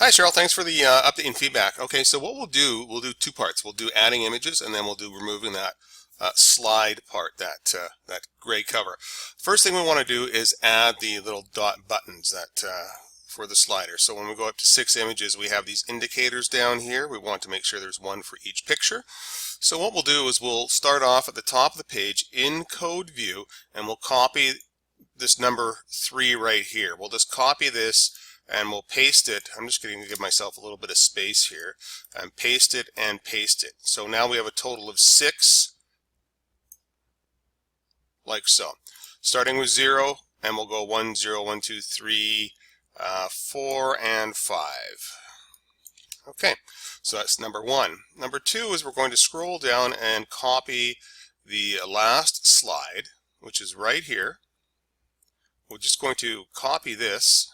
Hi Cheryl, thanks for the update and feedback. Okay, so what we'll do two parts. We'll do adding images, and then we'll do removing that slide part, that gray cover. First thing we want to do is add the little dot buttons that for the slider. So when we go up to 6 images, we have these indicators down here. We want to make sure there's one for each picture. So what we'll do is we'll start off at the top of the page in Code View, and we'll copy this number 3 right here. We'll just copy this and we'll paste it. I'm just going to give myself a little bit of space here and paste it and paste it. So now we have a total of 6, like so. Starting with 0, and we'll go 1, 0, 1, 2, 3, 4, and 5. Okay, so that's number 1. Number 2 is we're going to scroll down and copy the last slide, which is right here. We're just going to copy this,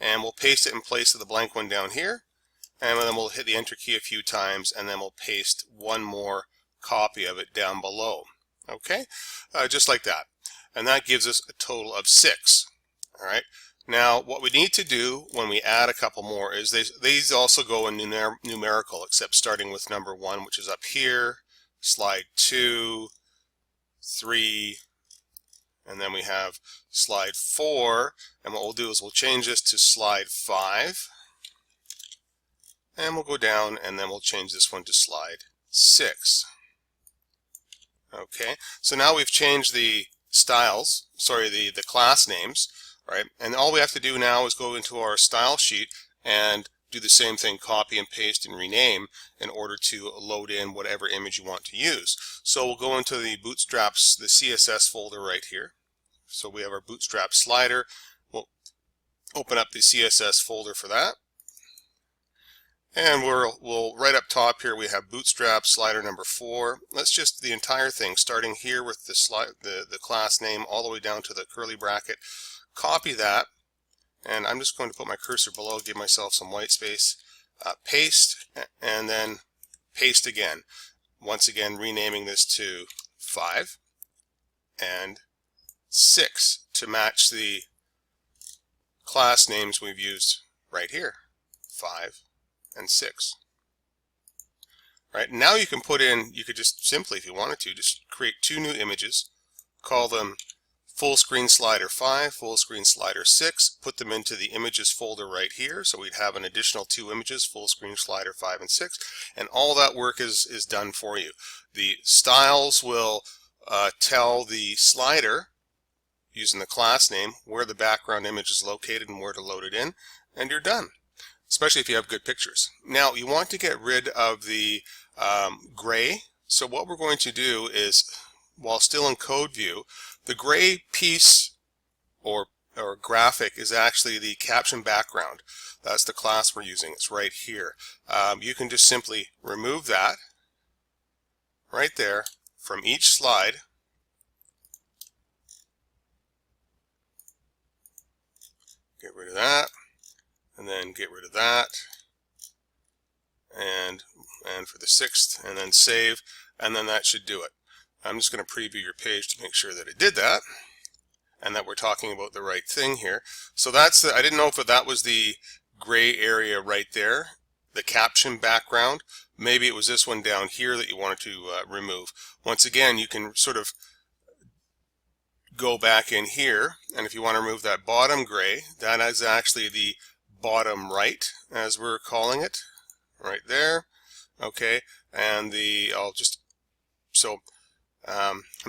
and we'll paste it in place of the blank one down here, and then we'll hit the enter key a few times, and then we'll paste one more copy of it down below. Okay, just like that, and that gives us a total of 6. All right, now what we need to do when we add a couple more is these also go in numerical, except starting with number 1, which is up here, slide 2, 3, and then we have slide 4, and what we'll do is we'll change this to slide 5, and we'll go down, and then we'll change this one to slide 6. Okay, so now we've changed the styles, the class names, right? And all we have to do now is go into our style sheet and do the same thing, copy and paste and rename in order to load in whatever image you want to use. So we'll go into the Bootstraps, the CSS folder right here. So we have our Bootstrap slider. We'll open up the CSS folder for that. And we'll right up top here we have Bootstrap slider number 4. That's just the entire thing, starting here with the class name all the way down to the curly bracket. Copy that, and I'm just going to put my cursor below, give myself some white space. Paste, and then paste again. Once again, renaming this to 5 and 6 to match the class names we've used right here, 5 and 6. Right, now you can put in, you could just simply, if you wanted to, just create 2 new images, call them full screen slider 5, full screen slider 6, put them into the images folder right here, so we'd have an additional 2 images, full screen slider 5 and 6, and all that work is done for you. The styles will tell the slider, using the class name, where the background image is located and where to load it in, and you're done, especially if you have good pictures. Now you want to get rid of the gray, so what we're going to do is, while still in Code View, the gray piece or graphic is actually the caption background. That's the class we're using. It's right here. You can just simply remove that right there from each slide. Get rid of that, and then get rid of that, and for the 6th, and then save, and then that should do it. I'm just going to preview your page to make sure that it did that and that we're talking about the right thing here. So that's I didn't know if that was the gray area right there, the caption background. Maybe it was this one down here that you wanted to remove. Once again, you can sort of go back in here, and if you want to remove that bottom gray, that is actually the bottom right, as we're calling it, right there. Okay, and I'm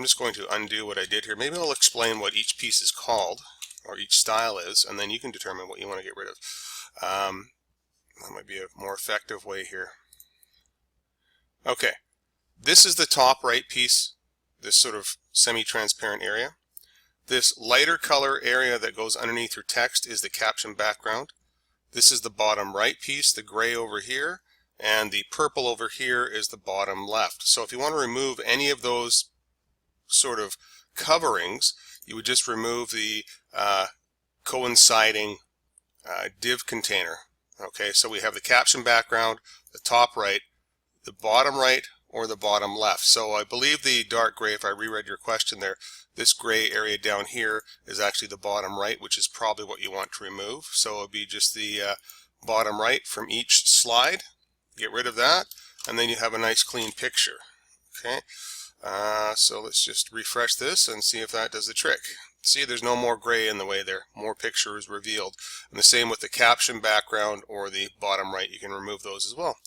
just going to undo what I did here. Maybe I'll explain what each piece is called, or each style is, and then you can determine what you want to get rid of. That might be a more effective way here. Okay, this is the top right piece, this sort of semi-transparent area. This lighter color area that goes underneath your text is the caption background. This is the bottom right piece, the gray over here, and the purple over here is the bottom left. So if you want to remove any of those sort of coverings, you would just remove the coinciding div container. Okay, so we have the caption background, the top right, the bottom right, or the bottom left. So I believe the dark gray, if I reread your question there, this gray area down here is actually the bottom right, which is probably what you want to remove. So it would be just the bottom right from each slide. Get rid of that, and then you have a nice clean picture. Okay, so let's just refresh this and see if that does the trick. See, there's no more gray in the way there. More picture is revealed. And the same with the caption background or the bottom right. You can remove those as well.